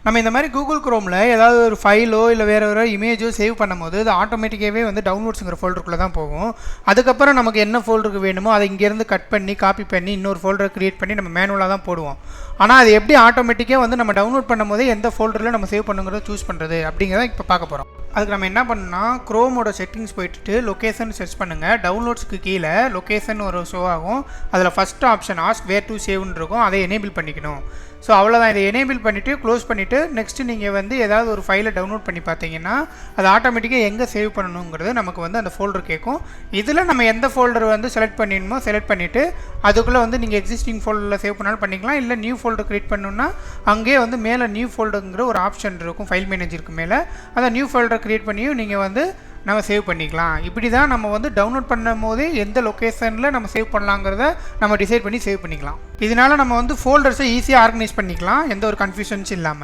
நம்ம இந்த மாதிரி கூகுள் குரோமில் ஏதாவது ஒரு ஃபைலோ இல்லை வேறு ஒரு இமேஜோ சேவ் பண்ணும்போது அது ஆட்டோமேட்டிக்காகவே வந்து டவுன்லோட்ஸுங்கிற ஃபோல்டருக்குள்ளே தான் போகும். அதுக்கப்புறம் நமக்கு என்ன ஃபோல்டருக்கு வேணுமோ அதை இங்கேருந்து கட் பண்ணி காப்பி பண்ணி இன்னொரு ஃபோல்டரை க்ரியேட் பண்ணி நம்ம மேனுவலாக தான் போடுவோம். ஆனால் அது எப்படி ஆட்டோமேட்டிக்காக வந்து நம்ம டவுன்லோட் பண்ணும்போதே எந்த ஃபோல்டரில் நம்ம சேவ் பண்ணுங்கிறத சூஸ் பண்ணுறது அப்படிங்கிறத இப்போ பார்க்க போகிறோம். அதுக்கு நம்ம என்ன பண்ணணும்னா குரோமோட செட்டிங்ஸ் போயிட்டு லொக்கேஷன் சர்ச் பண்ணுங்கள். டவுன்லோட்ஸ்க்கு கீழே லொக்கேஷன் ஒரு ஷோ ஆகும். அதில் first option ask where to சேவ்னு இருக்கும். அதை எனேபிள் பண்ணிக்கணும். ஸோ அவ்வளோதான். இதை எனேபிள் பண்ணிவிட்டு க்ளோஸ் பண்ணிவிட்டு நெக்ஸ்ட்டு நீங்கள் வந்து ஏதாவது ஒரு ஃபைலை டவுன்லோட் பண்ணி பார்த்தீங்கன்னா அது ஆட்டோமேட்டிக்காக எங்கே சேவ் பண்ணணுங்கிறது நமக்கு வந்து அந்த ஃபோல்டர் கேட்கும். இதில் நம்ம எந்த ஃபோல்டர் வந்து செலக்ட் பண்ணிடணுமோ செலக்ட் பண்ணிவிட்டு அதுக்குள்ளே வந்து நீங்கள் எக்ஸிஸ்டிங் ஃபோல்டரில் சேவ் பண்ணாலும் பண்ணிக்கலாம். இல்லை நியூ ஃபோல்டர் க்ரியேட் பண்ணணுன்னா அங்கேயே வந்து மேலே நியூ ஃபோல்டருங்கிற ஒரு ஆப்ஷன் இருக்கும் ஃபைல் மேனேஜருக்கு மேலே. அந்த நியூ ஃபோல்டர் க்ரியேட் பண்ணியும் நீங்கள் வந்து நம்ம சேவ் பண்ணிக்கலாம். இப்படி தான் நம்ம வந்து டவுன்லோட் பண்ணும் போதே எந்த லொக்கேஷனில் நம்ம சேவ் பண்ணலாங்கிறத நம்ம டிசைட் பண்ணி சேவ் பண்ணிக்கலாம். இதனால் நம்ம வந்து ஃபோல்டர்ஸை ஈஸியாக ஆர்கனைஸ் பண்ணிக்கலாம், எந்த ஒரு கன்ஃபியூஷன்ஸும் இல்லாமல்.